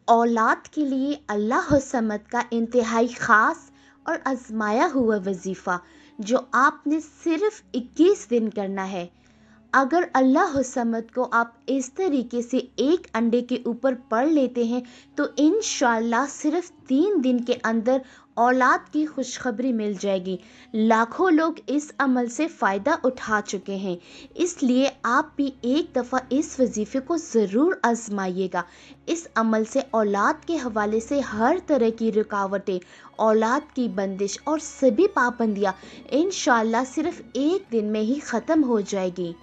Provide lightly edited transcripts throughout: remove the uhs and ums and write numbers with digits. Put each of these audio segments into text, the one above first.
औलाद के लिए अल्लाह समद का इंतहाई ख़ास और आजमाया हुआ वजीफ़ा जो आपने सिर्फ 21 दिन करना है। अगर अल्लाह समद को आप इस तरीके से एक अंडे के ऊपर पढ़ लेते हैं तो इंशाअल्लाह सिर्फ 3 दिन के अंदर औलाद की खुशखबरी मिल जाएगी। लाखों लोग इस अमल से फ़ायदा उठा चुके हैं, इसलिए आप भी एक दफ़ा इस वजीफ़े को ज़रूर आजमाइएगा। इस अमल से औलाद के हवाले से हर तरह की रुकावटें, औलाद की बंदिश और सभी पाबंदियाँ इंशाअल्लाह सिर्फ एक दिन में ही ख़त्म हो जाएगी।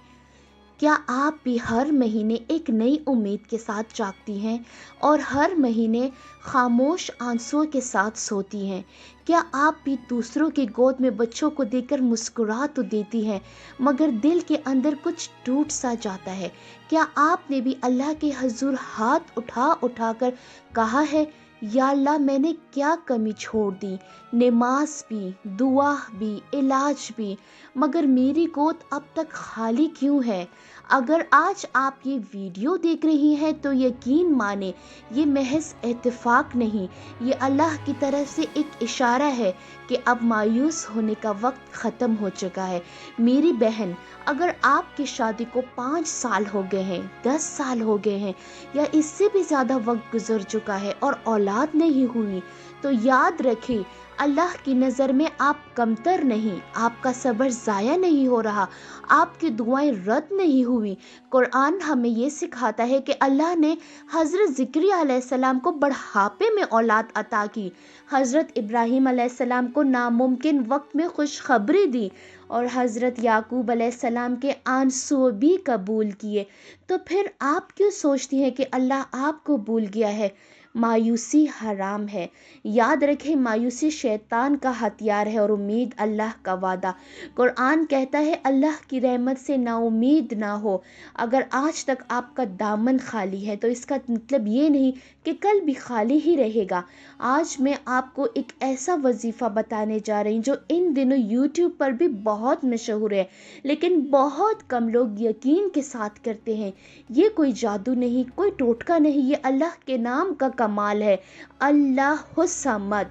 क्या आप भी हर महीने एक नई उम्मीद के साथ जागती हैं और हर महीने खामोश आंसुओं के साथ सोती हैं? क्या आप भी दूसरों की गोद में बच्चों को देखकर मुस्कुरा तो देती हैं मगर दिल के अंदर कुछ टूट सा जाता है? क्या आपने भी अल्लाह के हजूर हाथ उठा उठा कर कहा है, या अल्लाह मैंने क्या कमी छोड़ दी, नमाज भी, दुआ भी, इलाज भी, मगर मेरी गोद अब तक खाली क्यों है? अगर आज आप ये वीडियो देख रही हैं तो यकीन माने ये महज इत्तेफाक नहीं, ये अल्लाह की तरफ से एक इशारा है कि अब मायूस होने का वक्त ख़त्म हो चुका है। मेरी बहन, अगर आपकी शादी को 5 साल हो गए हैं, 10 साल हो गए हैं या इससे भी ज़्यादा वक्त गुजर चुका है और औलाद नहीं हुई, तो याद रखें अल्लाह की नज़र में आप कमतर नहीं, आपका सब्र ज़ाया नहीं हो रहा, आपकी दुआएं रद्द नहीं हुई। कुरान हमें ये सिखाता है कि अल्लाह ने हज़रत ज़िक्रिया अलैहिस्सलाम को बढ़ापे में औलाद अता की, हज़रत इब्राहीम अलैहिस्सलाम को नामुमकिन वक्त में खुशखबरी दी और हज़रत याकूब अलैहिस्सलाम के आंसू भी कबूल किए। तो फिर आप क्यों सोचती हैं कि अल्लाह आपको भूल गया है? मायूसी हराम है। याद रखें, मायूसी शैतान का हथियार है और उम्मीद अल्लाह का वादा। कुरान कहता है अल्लाह की रहमत से नाउमीद ना हो। अगर आज तक आपका दामन खाली है तो इसका मतलब ये नहीं कि कल भी खाली ही रहेगा। आज मैं आपको एक ऐसा वजीफ़ा बताने जा रही हूँ जो इन दिनों यूट्यूब पर भी बहुत मशहूर है, लेकिन बहुत कम लोग यकीन के साथ करते हैं। ये कोई जादू नहीं, कोई टोटका नहीं, ये अल्लाह के नाम का कमाल है। अल्लाह समद,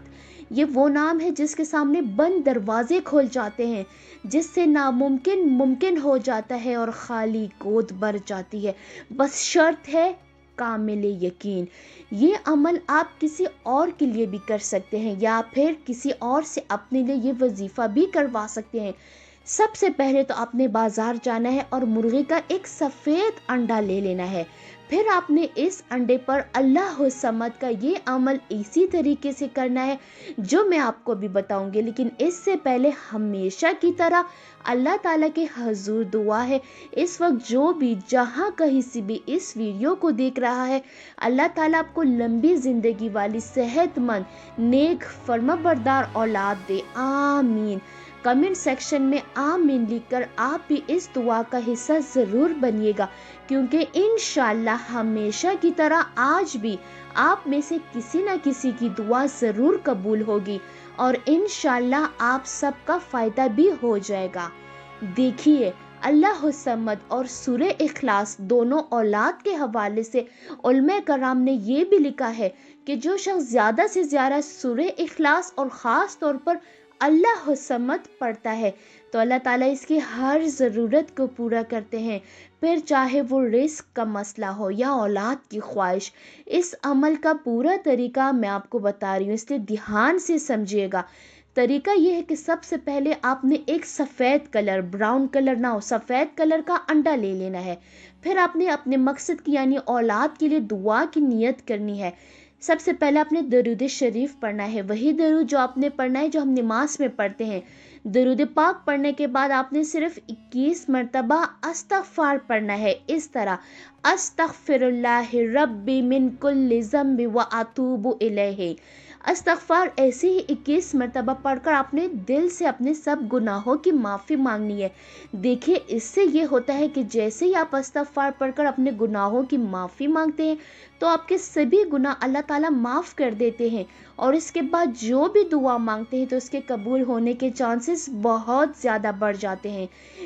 ये वो नाम है जिसके सामने बंद दरवाजे खोल जाते हैं, जिससे नामुमकिन मुमकिन हो जाता है और खाली गोद भर जाती है। बस शर्त है कामिल यकीन। ये अमल आप किसी और के लिए भी कर सकते हैं या फिर किसी और से अपने लिए ये वजीफ़ा भी करवा सकते हैं। सबसे पहले तो आपने बाज़ार जाना है और मुर्गी का एक सफ़ेद अंडा ले लेना है। फिर आपने इस अंडे पर अल्लाह समद का ये अमल इसी तरीके से करना है जो मैं आपको भी बताऊंगी, लेकिन इससे पहले हमेशा की तरह अल्लाह ताला के हजूर दुआ है। इस वक्त जो भी जहाँ कहीं से भी इस वीडियो को देख रहा है, अल्लाह ताला आपको लंबी ज़िंदगी वाली सेहतमंद नेक फर्माबरदार औलाद दे, आमीन। कमेंट सेक्शन में आमीन लिखकर आप भी इस दुआ का हिस्सा ज़रूर बनिएगा, क्योंकि इंशाअल्लाह हमेशा की तरह आज भी आप में से किसी न किसी की दुआ ज़रूर कबूल होगी और इंशाअल्लाह आप सबका फ़ायदा भी हो जाएगा। देखिए, अल्लाह समद और सूरे इखलास दोनों औलाद के हवाले से उलमा कराम ने ये भी लिखा है कि जो शख्स ज़्यादा से ज़्यादा सूरे इखलास और ख़ास तौर पर अल्लाह समद पढ़ता है तो अल्लाह ताला इसकी हर ज़रूरत को पूरा करते हैं, फिर चाहे वो रिस्क का मसला हो या औलाद की ख्वाहिश। इस अमल का पूरा तरीका मैं आपको बता रही हूँ, इसलिए ध्यान से समझिएगा। तरीका ये है कि सबसे पहले आपने एक सफ़ेद कलर, ब्राउन कलर ना हो, सफ़ेद कलर का अंडा ले लेना है। फिर आपने अपने मकसद की यानी औलाद के लिए दुआ की नियत करनी है। सबसे पहले आपने दरूद शरीफ पढ़ना है, वही दरूद जो आपने पढ़ना है जो हम नमाज में पढ़ते हैं। दरूद पाक पढ़ने के बाद आपने सिर्फ 21 मरतबा अस्तगफार पढ़ना है, इस तरह अस्तगफिरुल्लाह रब्बी मिन कुल्लि ज़ंबि व अतूबु इलैहि। अस्तगफार ऐसे ही 21 मरतबा पढ़कर आपने दिल से अपने सब गुनाहों की माफ़ी मांगनी है। देखिए, इससे ये होता है कि जैसे ही आप अस्तगफार पढ़कर अपने गुनाहों की माफ़ी मांगते हैं تو آپ کے سبھی گناہ اللہ تعالیٰ معاف کر دیتے ہیں، اور اس کے بعد جو بھی دعا مانگتے ہیں تو اس کے قبول ہونے کے چانسز بہت زیادہ بڑھ جاتے ہیں۔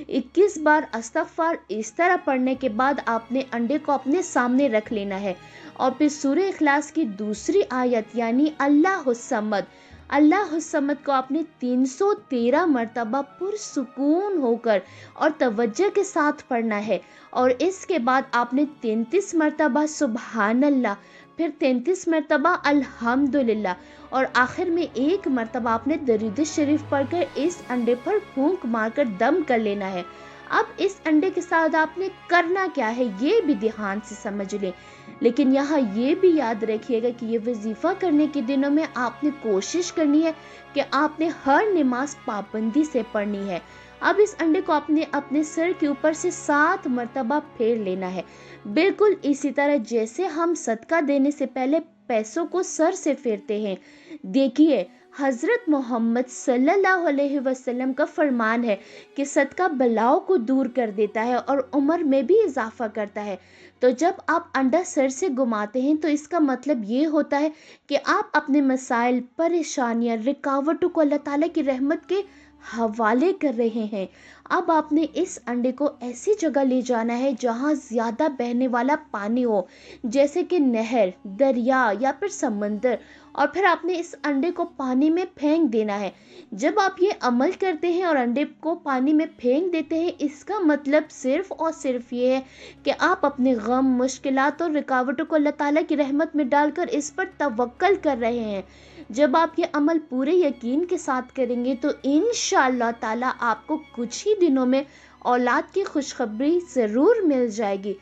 21 بار استغفار اس طرح پڑھنے کے بعد آپ نے انڈے کو اپنے سامنے رکھ لینا ہے، اور پھر سورہ اخلاص کی دوسری آیت یعنی اللہ الصمد، اللہ الصمد کو آپ نے 313 مرتبہ پرسکون ہو کر اور توجہ کے ساتھ پڑھنا ہے، اور اس کے بعد آپ نے 33 مرتبہ سبحان اللہ، پھر 33 مرتبہ الحمدللہ، اور آخر میں 1 مرتبہ آپ نے درود شریف پڑھ کر اس انڈے پر پھونک مار کر دم کر لینا ہے۔ اب اس انڈے کے ساتھ آپ نے کرنا کیا ہے یہ بھی دھیان سے سمجھ لیں، لیکن یہاں یہ بھی یاد رکھیے گا کہ یہ وظیفہ کرنے کے دنوں میں آپ نے کوشش کرنی ہے کہ آپ نے ہر نماز پابندی سے پڑھنی ہے۔ اب اس انڈے کو آپ نے اپنے سر کے اوپر سے 7 مرتبہ پھیر لینا ہے، بالکل اسی طرح جیسے ہم صدقہ دینے سے پہلے پیسوں کو سر سے پھیرتے ہیں۔ دیکھیے حضرت محمد صلی اللہ علیہ وسلم کا فرمان ہے کہ صدقہ بلاؤں کو دور کر دیتا ہے اور عمر میں بھی اضافہ کرتا ہے۔ تو جب آپ انڈا سر سے گھماتے ہیں تو اس کا مطلب یہ ہوتا ہے کہ آپ اپنے مسائل، پریشانیاں، رکاوٹوں کو اللہ تعالیٰ کی رحمت کے حوالے کر رہے ہیں۔ اب آپ نے اس انڈے کو ایسی جگہ لے جانا ہے جہاں زیادہ بہنے والا پانی ہو، جیسے کہ نہر، دریا یا پھر سمندر، اور پھر آپ نے اس انڈے کو پانی میں پھینک دینا ہے۔ جب آپ یہ عمل کرتے ہیں اور انڈے کو پانی میں پھینک دیتے ہیں، اس کا مطلب صرف اور صرف یہ ہے کہ آپ اپنے غم، مشکلات اور رکاوٹوں کو اللہ تعالیٰ کی رحمت میں ڈال کر اس پر توکل کر رہے ہیں۔ جب آپ یہ عمل پورے یقین کے ساتھ کریں گے تو انشاءاللہ تعالیٰ آپ کو کچھ ہی دنوں میں اولاد کی خوشخبری ضرور مل جائے گی۔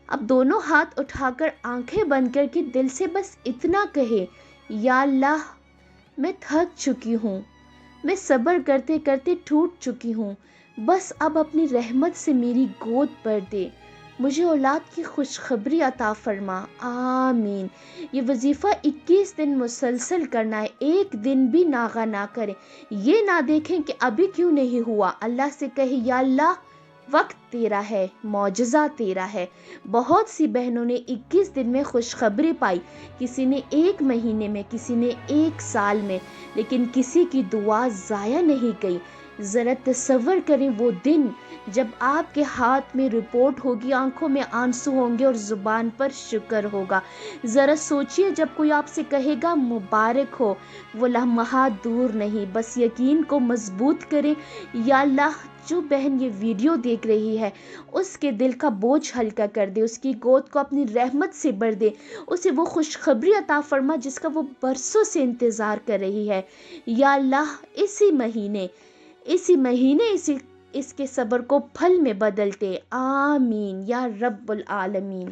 اب دونوں ہاتھ اٹھا کر آنکھیں بند کر کے دل سے بس اتنا کہے، یا اللہ میں تھک چکی ہوں، میں صبر کرتے کرتے ٹوٹ چکی ہوں، بس اب اپنی رحمت سے میری گود بھر دے، مجھے اولاد کی خوشخبری عطا فرما، آمین۔ یہ وظیفہ 21 دن مسلسل کرنا ہے، ایک دن بھی ناغہ نہ کریں۔ یہ نہ دیکھیں کہ ابھی کیوں نہیں ہوا، اللہ سے کہیں یا اللہ وقت تیرا ہے، معجزہ تیرا ہے۔ بہت سی بہنوں نے 21 دن میں خوشخبری پائی، کسی نے 1 مہینے میں، کسی نے 1 سال میں، لیکن کسی کی دعا ضائع نہیں گئی۔ ذرا تصور کریں وہ دن جب آپ کے ہاتھ میں رپورٹ ہوگی، آنکھوں میں آنسو ہوں گے اور زبان پر شکر ہوگا۔ ذرا سوچئے جب کوئی آپ سے کہے گا مبارک ہو، وہ لمحات دور نہیں، بس یقین کو مضبوط کریں۔ یا اللہ جو بہن یہ ویڈیو دیکھ رہی ہے اس کے دل کا بوجھ ہلکا کر دے، اس کی گود کو اپنی رحمت سے بھر دے، اسے وہ خوشخبری عطا فرما جس کا وہ برسوں سے انتظار کر رہی ہے۔ یا اللہ اسی مہینے اس کے صبر کو پھل میں بدلتے، آمین یا رب العالمین۔